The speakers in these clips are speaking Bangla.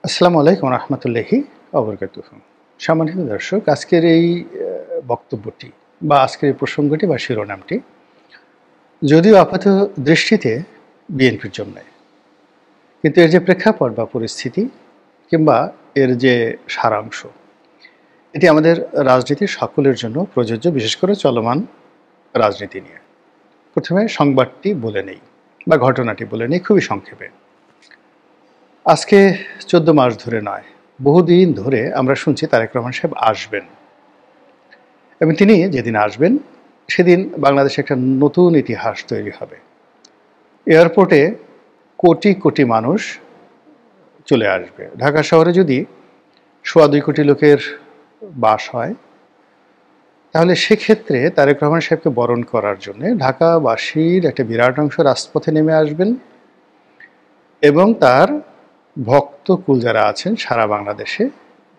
আসসালামু আলাইকুম রহমতুল্লাহি অবরকাতুহু। সম্মানিত দর্শক, আজকের এই বক্তব্যটি বা আজকের এই প্রসঙ্গটি বা শিরোনামটি যদিও আপাত দৃষ্টিতে বিএনপির জন্য, কিন্তু এর যে প্রেক্ষাপট বা পরিস্থিতি কিংবা এর যে সারাংশ, এটি আমাদের রাজনীতির সকলের জন্য প্রযোজ্য, বিশেষ করে চলমান রাজনীতি নিয়ে। প্রথমে সংবাদটি বলে নেই বা ঘটনাটি বলে নেই খুবই সংক্ষেপে। আজকে 14 মাস ধরে নয়, বহুদিন ধরে আমরা শুনছি তারেক রহমান সাহেব আসবেন, এবং তিনি যেদিন আসবেন সেদিন বাংলাদেশে একটা নতুন ইতিহাস তৈরি হবে। এয়ারপোর্টে কোটি কোটি মানুষ চলে আসবে। ঢাকা শহরে যদি 2.25 কোটি লোকের বাস হয়, তাহলে সেক্ষেত্রে তারেক রহমান সাহেবকে বরণ করার জন্য ঢাকাবাসীর একটা বিরাট অংশ রাজপথে নেমে আসবেন, এবং তার ভক্তকুল যারা আছেন সারা বাংলাদেশে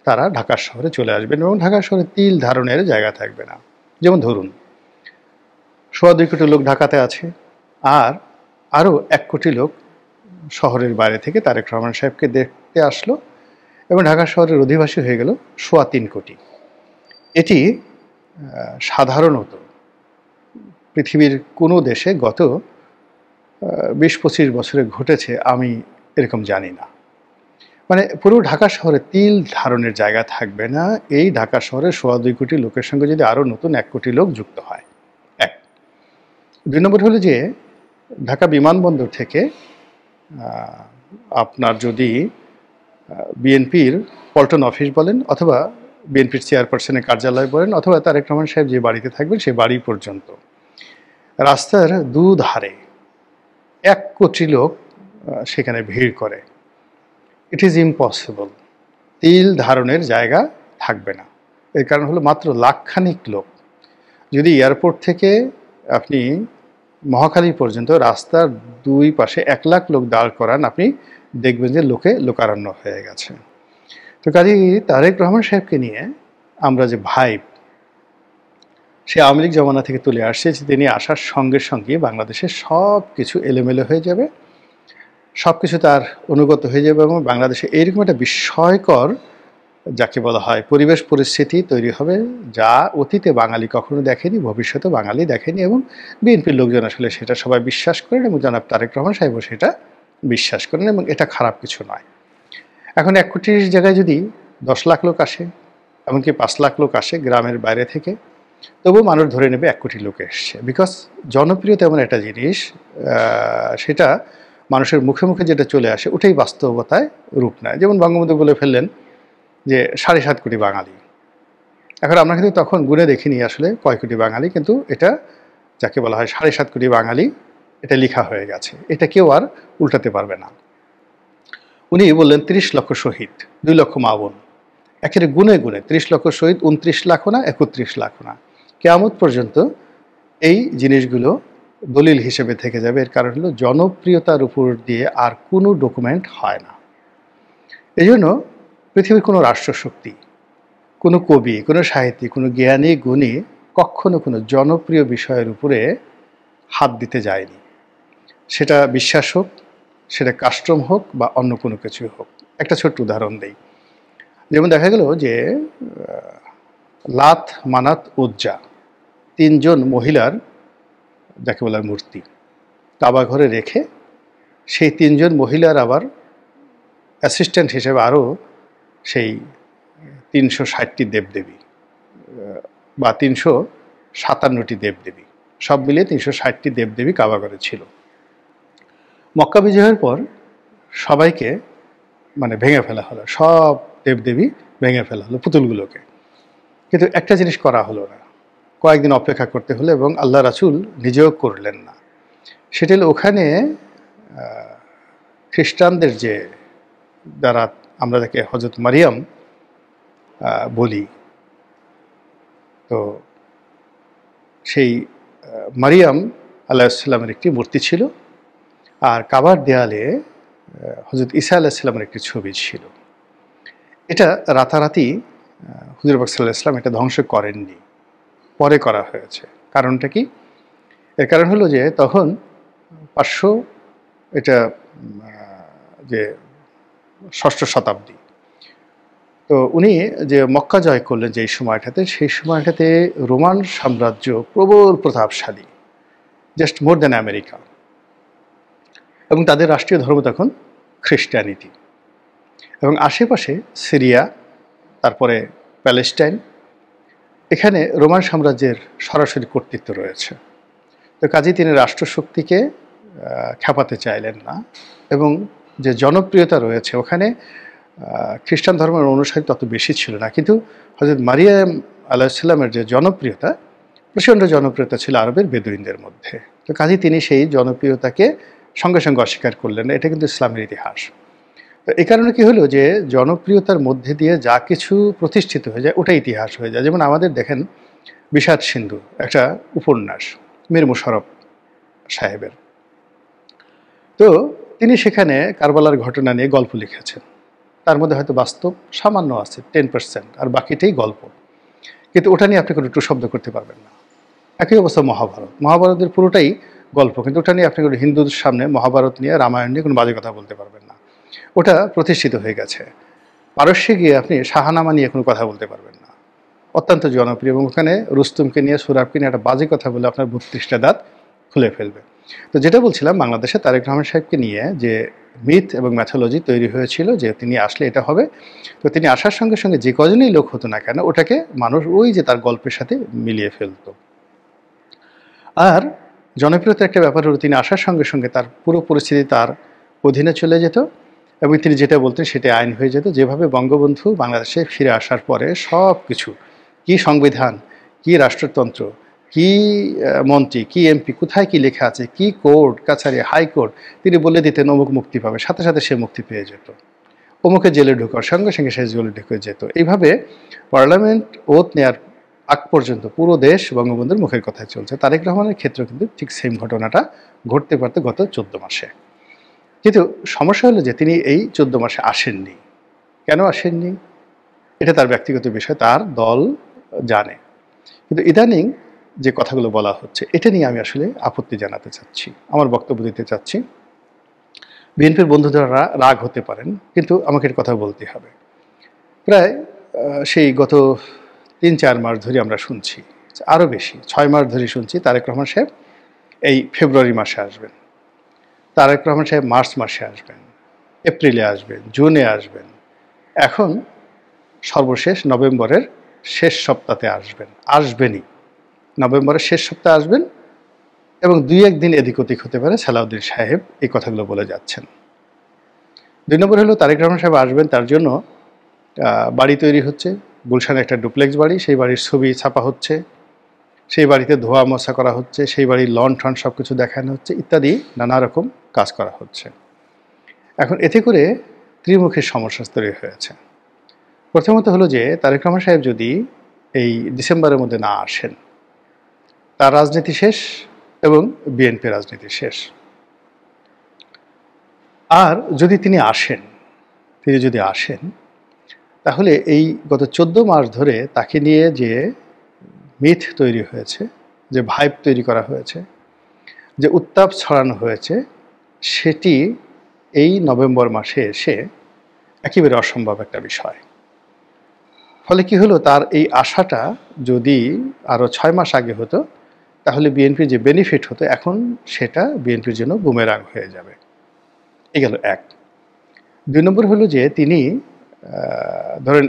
তারা ঢাকা শহরে চলে আসবেন, এবং ঢাকা শহরে তিল ধারণের জায়গা থাকবে না। যেমন ধরুন 2.25 কোটি লোক ঢাকাতে আছে, আর আরও 1 কোটি লোক শহরের বাইরে থেকে তারেক রহমান সাহেবকে দেখতে আসলো, এবং ঢাকা শহরের অধিবাসী হয়ে গেল 3.25 কোটি। এটি সাধারণত পৃথিবীর কোনো দেশে গত 20-25 বছরে ঘটেছে আমি এরকম জানি না। মানে পুরো ঢাকা শহরে তিল ধারণের জায়গা থাকবে না এই ঢাকা শহরে 2.25 কোটি লোকের সঙ্গে যদি আরও নতুন 1 কোটি লোক যুক্ত হয়। 1। 2 নম্বর হলো যে ঢাকা বিমানবন্দর থেকে আপনার যদি বিএনপির পল্টন অফিস বলেন, অথবা বিএনপির চেয়ারপারসনের কার্যালয় বলেন, অথবা তারেক রহমান সাহেব যে বাড়িতে থাকবেন সেই বাড়ি পর্যন্ত রাস্তার দুধারে 1 কোটি লোক সেখানে ভিড় করে। It is impossible. তিল ধারণের জায়গা থাকবে না। এর কারণ হলো মাত্র লাখখানিক লোক। যদি এয়ারপোর্ট থেকে আপনি মহাখালী পর্যন্ত রাস্তার 2 পাশে 1 লাখ লোক দাঁড় করান, আপনি দেখবেন যে লোকে লোকারণ্য হয়ে গেছে। তো কাজেই তারেক রহমান সাহেবকে নিয়ে আমরা যে ভাইব, সে আওয়ামী লীগ জমানা থেকে তুলে আসছে যে তিনি আসার সঙ্গে সঙ্গে বাংলাদেশের সব কিছু এলোমেলো হয়ে যাবে, সব কিছু তার অনুগত হয়ে যাবে, এবং বাংলাদেশে এইরকম একটা বিস্ময়কর যাকে বলা হয় পরিবেশ পরিস্থিতি তৈরি হবে, যা অতীতে বাঙালি কখনো দেখেনি, ভবিষ্যতে বাঙালি দেখেনি, এবং বিএনপির লোকজন আসলে সেটা সবাই বিশ্বাস করেন, এবং জনাব তারেক রহমান সাহেবও সেটা বিশ্বাস করেন, এবং এটা খারাপ কিছু নয়। এখন 1 কোটির জায়গায় যদি 10 লাখ লোক আসে, এমনকি 5 লাখ লোক আসে গ্রামের বাইরে থেকে, তবুও মানুষ ধরে নেবে 1 কোটি লোক এসছে। বিকজ জনপ্রিয়তা এমন একটা জিনিস, সেটা মানুষের মুখে মুখে যেটা চলে আসে ওটাই বাস্তবতায় রূপ নেয়। যেমন বঙ্গবন্ধু বলে ফেললেন যে 7.5 কোটি বাঙালি। এখন আমরা কিন্তু তখন গুণে দেখিনি আসলে কয় কোটি বাঙালি, কিন্তু এটা যাকে বলা হয় 7.5 কোটি বাঙালি, এটা লেখা হয়ে গেছে, এটা কেউ আর উল্টাতে পারবে না। উনি বললেন 30 লক্ষ শহীদ, 2 লক্ষ মা বোন। একেবারে গুণে গুণে 30 লক্ষ শহীদ, 29 লাখ না, 31 লাখ না, কিয়ামত পর্যন্ত এই জিনিসগুলো দলিল হিসেবে থেকে যাবে। এর কারণ হলো জনপ্রিয়তার উপর দিয়ে আর কোনো ডকুমেন্ট হয় না। এই জন্য পৃথিবীর কোনো রাষ্ট্রশক্তি, কোনো কবি, কোনো সাহিত্যিক, কোনো জ্ঞানী গুণী কখনো কোনো জনপ্রিয় বিষয়ের উপরে হাত দিতে যায়নি। সেটা বিশ্বাস হোক, সেটা কাস্টম হোক, বা অন্য কোনো কিছুই হোক। একটা ছোট্ট উদাহরণ দেই। যেমন দেখা গেল যে লাত, মানাত, উজ্জা 3 জন মহিলার যাকে বলা মূর্তি কাবা ঘরে রেখে, সেই 3 জন মহিলার আবার অ্যাসিস্ট্যান্ট হিসেবে আরও সেই 360টি দেবদেবী বা 357টি দেবদেবী, সব মিলিয়ে 360টি দেবদেবী কাবাঘরে ছিল। মক্কা বিজয়ের পর সবাইকে মানে ভেঙে ফেলা হলো, সব দেবদেবী ভেঙে ফেলা হলো, পুতুলগুলোকে। কিন্তু একটা জিনিস করা হলো না, কয়েকদিন অপেক্ষা করতে হলো, এবং আল্লাহ রাসূল নিজেও করলেন না। সেটা হলো ওখানে খ্রিস্টানদের যে যারা আমরা যাকে হযরত মারিয়াম বলি, তো সেই মারিয়াম আলাইহিস সালামের একটি মূর্তি ছিল, আর কাবার দেয়ালে হযরত ঈসা আলাইহিস সালামের একটি ছবি ছিল। এটা রাতারাতি হুজুর পাক সাল্লাল্লাহু আলাইহি ওয়াসাল্লাম এটা ধ্বংস করেননি, পরে করা হয়েছে। কারণটা কি? এর কারণ হলো যে তখন 500 এটা যে ষষ্ঠ শতাব্দী। তো উনি যে মক্কা জয় করলেন যেই সময়টাতে, সেই সময়টাতে রোমান সাম্রাজ্য প্রবল প্রতাপশালী, জাস্ট মোর দ্যান আমেরিকা, এবং তাদের রাষ্ট্রীয় ধর্ম তখন খ্রিস্টানিটি। এবং আশেপাশে সিরিয়া, তারপরে প্যালেস্টাইন, এখানে রোমান সাম্রাজ্যের সরাসরি কর্তৃত্ব রয়েছে। তো কাজেই তিনি রাষ্ট্রশক্তিকে খেপাতে চাইলেন না, এবং যে জনপ্রিয়তা রয়েছে ওখানে খ্রিস্টান ধর্মের অনুসারী তত বেশি ছিল না, কিন্তু হযরত মারিয়াম আলাইহিসসালামের যে জনপ্রিয়তা, প্রচণ্ড জনপ্রিয়তা ছিল আরবের বেদুইনদের মধ্যে। তো কাজেই তিনি সেই জনপ্রিয়তাকে সঙ্গে সঙ্গে অস্বীকার করলেন না। এটা কিন্তু ইসলামের ইতিহাস। তো এই কারণে কি হলো যে জনপ্রিয়তার মধ্যে দিয়ে যা কিছু প্রতিষ্ঠিত হয়ে যায় ওটা ইতিহাস হয়ে যায়। যেমন আমাদের দেখেন বিষাদ সিন্ধু একটা উপন্যাস মীর মোশাররফ সাহেবের। তো তিনি সেখানে কারবালার ঘটনা নিয়ে গল্প লিখেছেন। তার মধ্যে হয়তো বাস্তব সামান্য আছে 10%, আর বাকিটাই গল্প। কিন্তু ওটা নিয়ে আপনি কোনো টু শব্দ করতে পারবেন না। একই অবস্থা মহাভারতের পুরোটাই গল্প, কিন্তু ওটা নিয়ে আপনি কোনো হিন্দুদের সামনে মহাভারত নিয়ে, রামায়ণ নিয়ে কোনো বাজে কথা বলতে পারবেন না। ওটা প্রতিষ্ঠিত হয়ে গেছে। পারস্যে গিয়ে আপনি শাহানামা নিয়ে কোনো কথা বলতে পারবেন না, অত্যন্ত জনপ্রিয়, এবং ওখানে রুস্তুমকে নিয়ে, সুরাবকে নিয়ে একটা বাজে কথা বলে আপনার 32টা দাঁত খুলে ফেলবে। তো যেটা বলছিলাম, বাংলাদেশে তারেক রহমান সাহেবকে নিয়ে যে মিথ এবং ম্যাথোলজি তৈরি হয়েছিল যে তিনি আসলে এটা হবে, তো তিনি আসার সঙ্গে সঙ্গে যে কজনই লোক হতো না কেন ওটাকে মানুষ ওই যে তার গল্পের সাথে মিলিয়ে ফেলত। আর জনপ্রিয়তার একটা ব্যাপার হলো তিনি আসার সঙ্গে সঙ্গে তার পুরো পরিস্থিতি তার অধীনে চলে যেত, এবং তিনি যেটা বলতেন সেটা আইন হয়ে যেত। যেভাবে বঙ্গবন্ধু বাংলাদেশে ফিরে আসার পরে সব কিছু, কী সংবিধান, কী রাষ্ট্রতন্ত্র, কী মন্ত্রী, কী এমপি, কোথায় কী লেখা আছে, কী কোর্ট কাছারি, হাইকোর্ট, তিনি বলে দিতেন অমুক মুক্তি পাবে, সাথে সাথে সে মুক্তি পেয়ে যেত। অমুকে জেলে ঢোকার সঙ্গে সঙ্গে সে জেলে ঢুকে যেত। এইভাবে পার্লামেন্ট ওথ নেয়ার আগ পর্যন্ত পুরো দেশ বঙ্গবন্ধুর মুখের কথায় চলছে। তারেক রহমানের ক্ষেত্রেও কিন্তু ঠিক সেম ঘটনাটা ঘটতে পারত গত 14 মাসে। কিন্তু সমস্যা হলো যে তিনি এই 14 মাসে আসেননি। কেন আসেননি? এটা তার ব্যক্তিগত বিষয়, তার দল জানে। কিন্তু ইদানিং যে কথাগুলো বলা হচ্ছে এটা নিয়ে আমি আসলে আপত্তি জানাতে চাচ্ছি, আমার বক্তব্য দিতে চাচ্ছি। বিএনপির বন্ধুরা রাগ হতে পারেন, কিন্তু আমাকে এর কথা বলতে হবে। প্রায় সেই গত 3-4 মাস ধরে আমরা শুনছি, আরও বেশি 6 মাস ধরে শুনছি তারেক রহমান সাহেব এই ফেব্রুয়ারি মাসে আসবেন, তারেক রহমান সাহেব মার্চ মাসে আসবেন, এপ্রিলে আসবেন, জুনে আসবেন, এখন সর্বশেষ নভেম্বরের শেষ সপ্তাহে আসবেনই। নভেম্বরের শেষ সপ্তাহে আসবেন, এবং 2-1 দিন এদিক ওদিক হতে পারে। সালাউদ্দিন সাহেব এই কথাগুলো বলে যাচ্ছেন। 2 নম্বর হলো তারেক রহমান সাহেব আসবেন, তার জন্য বাড়ি তৈরি হচ্ছে। গুলশানে একটা ডুপ্লেক্স বাড়ি, সেই বাড়ির ছবি ছাপা হচ্ছে, সেই বাড়িতে ধোয়া মোছা করা হচ্ছে, সেই বাড়ির লন ঠন সব কিছু দেখানো হচ্ছে, ইত্যাদি নানা রকম কাজ করা হচ্ছে। এখন এতে করে ত্রিমুখী সমস্যা তৈরি হয়েছে। প্রথমত হলো যে তারেক রহমান সাহেব যদি এই ডিসেম্বরের মধ্যে না আসেন, তার রাজনীতি শেষ এবং বিএনপি রাজনীতি শেষ। আর যদি তিনি যদি আসেন তাহলে এই গত 14 মাস ধরে তাকে নিয়ে যে মিথ তৈরি হয়েছে, যে ভাইব তৈরি করা হয়েছে, যে উত্তাপ ছড়ানো হয়েছে, সেটি এই নভেম্বর মাসে এসে একেবারে অসম্ভব একটা বিষয়। ফলে কি হলো, তার এই আশাটা যদি আরও 6 মাস আগে হতো তাহলে বিএনপির যে বেনিফিট হতো এখন সেটা বিএনপির জন্য বুমেরাং হয়ে যাবে। এই গেল 1। 2 নম্বর হলো যে তিনি ধরেন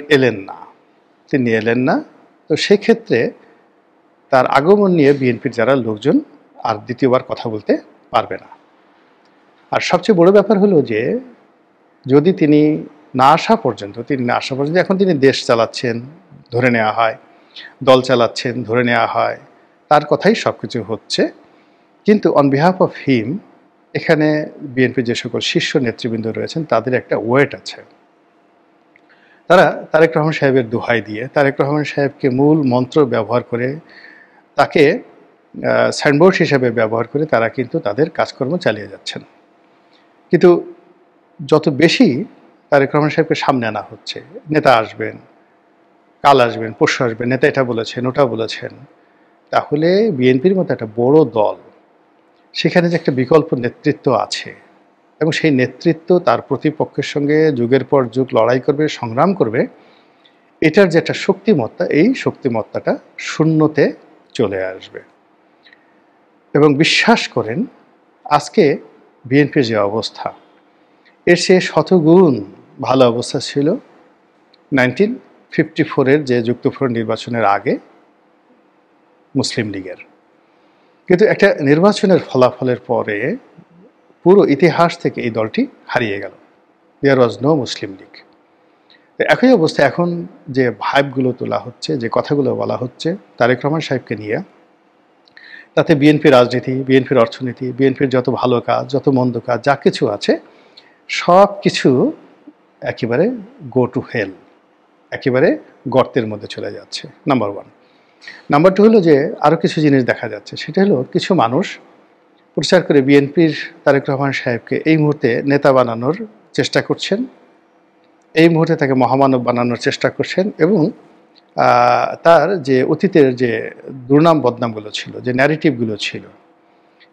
তিনি এলেন না, তো সেক্ষেত্রে তার আগমন নিয়ে বিএনপির যারা লোকজন আর দ্বিতীয়বার কথা বলতে পারবে না। আর সবচেয়ে বড় ব্যাপার হলো যে যদি তিনি না আসা পর্যন্ত, এখন তিনি দেশ চালাচ্ছেন ধরে নেওয়া হয়, দল চালাচ্ছেন ধরে নেওয়া হয়, তার কথাই সব কিছু হচ্ছে। কিন্তু অন বিহাফ অফ হিম এখানে বিএনপির যে সকল শীর্ষ নেতৃবৃন্দ রয়েছেন তাদের একটা ওয়েট আছে। তারা তারেক রহমান সাহেবের দোহাই দিয়ে, তারেক রহমান সাহেবকে মূল মন্ত্র ব্যবহার করে, তাকে সাইনবোর্ড হিসেবে ব্যবহার করে তারা কিন্তু তাদের কাজকর্ম চালিয়ে যাচ্ছেন। কিন্তু যত বেশি তারেক রহমান সাহেবকে সামনে আনা হচ্ছে, নেতা আসবেন, কাল আসবেন, পরশু আসবেন, নেতা এটা বলেছেন ওটা বলেছেন, তাহলে বিএনপির মতো একটা বড় দল, সেখানে যে একটা বিকল্প নেতৃত্ব আছে, এবং সেই নেতৃত্ব তার প্রতিপক্ষের সঙ্গে যুগের পর যুগ লড়াই করবে, সংগ্রাম করবে, এটার যে একটা শক্তিমত্তা, এই শক্তিমত্তাটা শূন্যতে চলে আসবে। এবং বিশ্বাস করেন, আজকে বিএনপির যে অবস্থা, এর চেয়ে শতগুণ ভালো অবস্থা ছিল 1954-এর যে যুক্তফ্রন্ট নির্বাচনের আগে মুসলিম লীগের। কিন্তু একটা নির্বাচনের ফলাফলের পরে পুরো ইতিহাস থেকে এই দলটি হারিয়ে গেল। দেয়ার ওয়াজ নো মুসলিম লীগ। একই অবস্থা এখন যে ভাইবগুলো তোলা হচ্ছে, যে কথাগুলো বলা হচ্ছে তারেক রহমান সাহেবকে নিয়ে, তাতে বিএনপির রাজনীতি, বিএনপির অর্থনীতি, বিএনপির যত ভালো কাজ, যত মন্দ কাজ, যা কিছু আছে সব কিছু একেবারে গো টু হেল, একেবারে গর্তের মধ্যে চলে যাচ্ছে, নাম্বার ওয়ান। নাম্বার টু হলো যে আরও কিছু জিনিস দেখা যাচ্ছে, সেটা হলো কিছু মানুষ প্রচার করে বিএনপির তারেক রহমান সাহেবকে এই মুহূর্তে নেতা বানানোর চেষ্টা করছেন, এই মুহূর্তে তাকে মহামানব বানানোর চেষ্টা করছেন, এবং তার যে অতীতের যে দুর্নাম বদনামগুলো ছিল, যে ন্যারেটিভগুলো ছিল,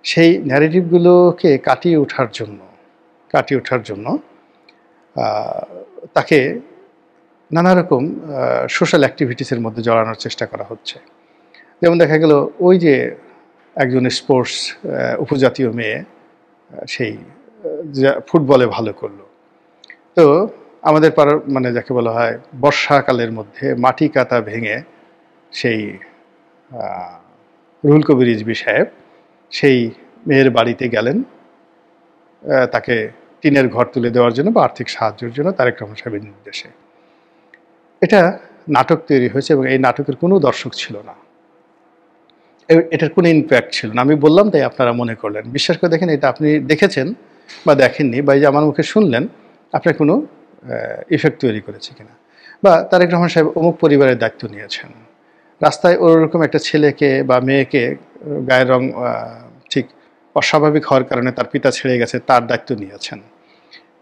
সেই ন্যারেটিভগুলোকে কাটিয়ে ওঠার জন্য তাকে নানা রকম সোশ্যাল অ্যাক্টিভিটিসের মধ্যে জড়ানোর চেষ্টা করা হচ্ছে। যেমন দেখা গেল ওই যে একজন স্পোর্টস উপজাতীয় মেয়ে সেই ফুটবলে ভালো করলো, তো আমাদের পাড়ার মানে যাকে বলা হয় বর্ষাকালের মধ্যে মাটি কাটা ভেঙে সেই রুহুল কবির রিজভী সাহেব সেই মেয়ের বাড়িতে গেলেন তাকে টিনের ঘর তুলে দেওয়ার জন্য বা আর্থিক সাহায্যের জন্য তারেক রহমান সাহেবের নির্দেশে। এটা নাটক তৈরি হয়েছে এবং এই নাটকের কোনো দর্শক ছিল না, এটার কোনো ইম্প্যাক্ট ছিল না। আমি বললাম তাই আপনারা মনে করলেন। বিশ্বাস করে দেখেন, এটা আপনি দেখেছেন বা দেখেননি, বা এই যে আমার মুখে শুনলেন, আপনার কোনো ইফেক্ট তৈরি করেছে কিনা। বা তারেক রহমান সাহেব অমুক পরিবারের দায়িত্ব নিয়েছেন, রাস্তায় ওরকম একটা ছেলেকে বা মেয়েকে গায়ের রং ঠিক অস্বাভাবিক হওয়ার কারণে তার পিতা ছেড়ে গেছে, তার দায়িত্ব নিয়েছেন।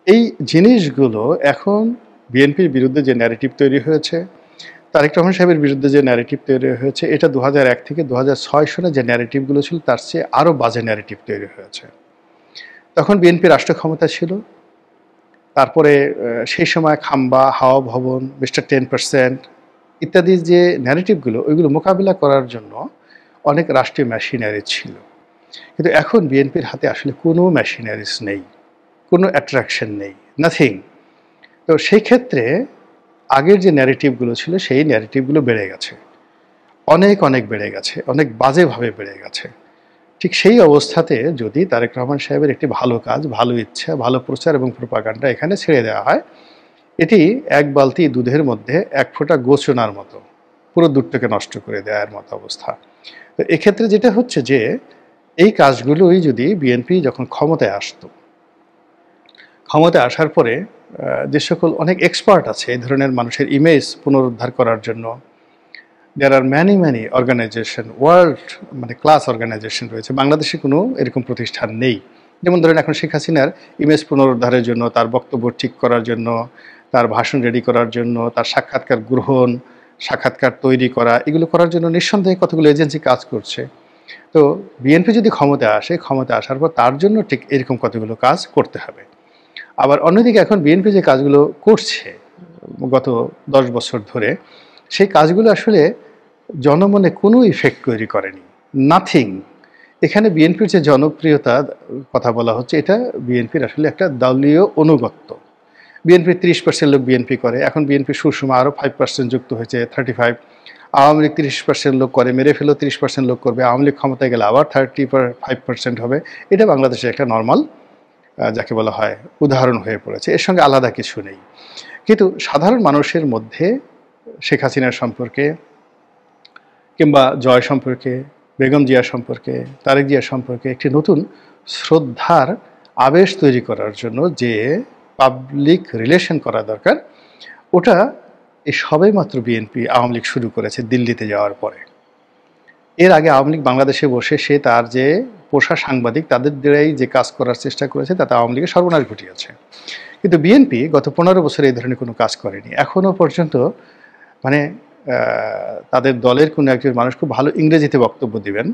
এই জিনিসগুলো এখন বিএনপির বিরুদ্ধে যে ন্যারেটিভ তৈরি হয়েছে, তারেক রহমান সাহেবের বিরুদ্ধে যে ন্যারেটিভ তৈরি হয়েছে, এটা 2001 থেকে 2006 সনে যে ন্যারেটিভগুলো ছিল তার চেয়ে আরও বাজে ন্যারেটিভ তৈরি হয়েছে। তখন বিএনপি রাষ্ট্র ক্ষমতা ছিল, তারপরে সেই সময় খাম্বা, হাওয়া ভবন, মিস্টার 10% ইত্যাদি যে ন্যারেটিভগুলো, ওইগুলো মোকাবিলা করার জন্য অনেক রাষ্ট্রীয় মেশিনারি ছিল। কিন্তু এখন বিএনপির হাতে আসলে কোনো মেশিনারিজ নেই, কোনো অ্যাট্রাকশন নেই, নাথিং। তো সেই ক্ষেত্রে আগের যে ন্যারেটিভগুলো ছিল সেই ন্যারেটিভগুলো বেড়ে গেছে, অনেক বেড়ে গেছে, অনেক বাজেভাবে বেড়ে গেছে। ঠিক সেই অবস্থাতে যদি তারেক রহমান সাহেবের একটি ভালো কাজ, ভালো ইচ্ছা, ভালো প্রচার এবং প্রোপাগান্ডা এখানে ছেড়ে দেওয়া হয়, এটি এক বালতি দুধের মধ্যে এক ফোঁটা গোচনার মতো, পুরো দুধটাকে নষ্ট করে দেওয়ার মতো অবস্থা। তো এক্ষেত্রে যেটা হচ্ছে যে এই কাজগুলোই যদি বিএনপি যখন ক্ষমতায় আসতো, ক্ষমতায় আসার পরে যে সকল অনেক এক্সপার্ট আছে এই ধরনের মানুষের ইমেজ পুনরুদ্ধার করার জন্য, দেয়ার আর ম্যানি অর্গানাইজেশন, ওয়ার্ল্ড মানে ক্লাস অর্গানাইজেশন রয়েছে, বাংলাদেশে কোনো এরকম প্রতিষ্ঠান নেই। যেমন ধরেন এখন শেখ হাসিনার ইমেজ পুনরুদ্ধারের জন্য, তার বক্তব্য ঠিক করার জন্য, তার ভাষণ রেডি করার জন্য, তার সাক্ষাৎকার গ্রহণ, সাক্ষাৎকার তৈরি করা, এগুলো করার জন্য নিঃসন্দেহে কতগুলো এজেন্সি কাজ করছে। তো বিএনপি যদি ক্ষমতায় আসে, ক্ষমতায় আসার পর তার জন্য ঠিক এরকম কতগুলো কাজ করতে হবে। আবার অন্যদিকে এখন বিএনপি যে কাজগুলো করছে গত 10 বছর ধরে, সেই কাজগুলো আসলে জনমনে কোনো ইফেক্ট তৈরি করেনি, নাথিং। এখানে বিএনপির যে জনপ্রিয়তার কথা বলা হচ্ছে, এটা বিএনপির আসলে একটা দলীয় অনুগত্য। বিএনপির 30% লোক বিএনপি করে, এখন বিএনপি সুষমা আরও 5% যুক্ত হয়েছে, 35। আওয়ামী লীগ 30% লোক করে, মেরে ফেলেও 30% লোক করবে, আওয়ামী লীগ ক্ষমতায় গেলে আবার 35% হবে। এটা বাংলাদেশে একটা নর্মাল যাকে বলা হয় উদাহরণ হয়ে পড়েছে, এর সঙ্গে আলাদা কিছু নেই। কিন্তু সাধারণ মানুষের মধ্যে শেখ হাসিনার সম্পর্কে কিংবা জয় সম্পর্কে, বেগম জিয়া সম্পর্কে, তারেক জিয়া সম্পর্কে একটি নতুন শ্রদ্ধার আবেশ তৈরি করার জন্য যে পাবলিক রিলেশন করা দরকার, ওটা এই সবেমাত্র বিএনপি আওয়ামী লীগ শুরু করেছে দিল্লিতে যাওয়ার পরে। এর আগে আওয়ামী লীগ বাংলাদেশে বসে সে তার যে পোষা সাংবাদিক তাদের দ্বারাই যে কাজ করার চেষ্টা করেছে, তাতে আওয়ামী লীগের সর্বনাশ ঘটিয়েছে। কিন্তু বিএনপি গত 15 বছরে এই ধরনের কোনো কাজ করেনি এখনও পর্যন্ত। মানে তাদের দলের কোনো একজন মানুষ খুব ভালো ইংরেজিতে বক্তব্য দিবেন,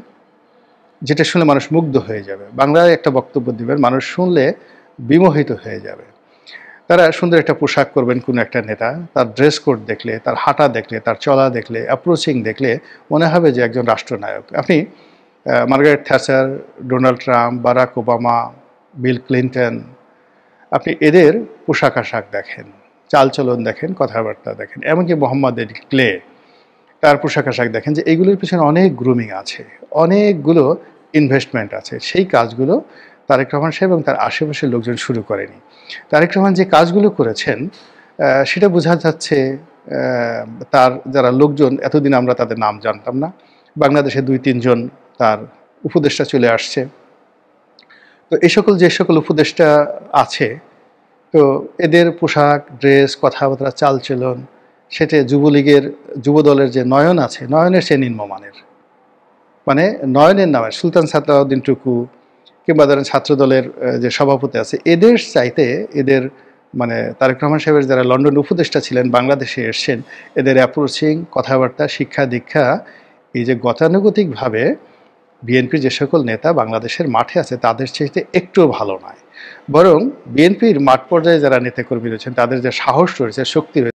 যেটা শুনলে মানুষ মুগ্ধ হয়ে যাবে, বাংলায় একটা বক্তব্য দিবেন, মানুষ শুনলে বিমোহিত হয়ে যাবে। তারা সুন্দর একটা পোশাক পরবেন কোনো একটা নেতা, তার ড্রেস কোড দেখলে, তার হাঁটা দেখলে, তার চলা দেখলে, অ্যাপ্রোচিং দেখলে মনে হবে যে একজন রাষ্ট্রনায়ক। আপনি Margaret Thatcher, Donald Trump, Barack Obama, Bill Clinton, আপনি এদের পোশাক আশাক দেখেন, চালচলন দেখেন, কথাবার্তা দেখেন, এমনকি মোহাম্মদ আলী ক্লে, তার পোশাক আশাক দেখেন যে এগুলোর পিছনে অনেক গ্রুমিং আছে, অনেকগুলো ইনভেস্টমেন্ট আছে। সেই কাজগুলো তারেক রহমান সাহেব এবং তার আশেপাশের লোকজন শুরু করেনি। তারেক রহমান যে কাজগুলো করেছেন সেটা বোঝা যাচ্ছে। তার যারা লোকজন, এতদিন আমরা তাদের নাম জানতাম না, বাংলাদেশে 2-3 জন তার উপদেষ্টা চলে আসছে। তো এই সকল যে সকল উপদেষ্টা আছে, তো এদের পোশাক, ড্রেস, কথাবার্তা, চালচলন, সেটা যুবলীগের যুবদলের যে নয়ন আছে, নয়নের সে নিম্নমানের। মানে নয়নের নামে সুলতান সালাউদ্দিন টুকু কিংবা ধরেন ছাত্রদলের যে সভাপতি আছে, এদের চাইতে এদের মানে তারেক রহমান সাহেবের যারা লন্ডন উপদেষ্টা ছিলেন, বাংলাদেশে এসছেন, এদের অ্যাপ্রোচিং, কথাবার্তা, শিক্ষা দীক্ষা, এই যে গতানুগতিকভাবে বিএনপির যে সকল নেতা বাংলাদেশের মাঠে আছে তাদের চাইতে একটুও ভালো নয়। বরং বিএনপির মাঠ পর্যায়ে যারা নেতাকর্মী রয়েছেন তাদের যে সাহস রয়েছে, শক্তি রয়েছে,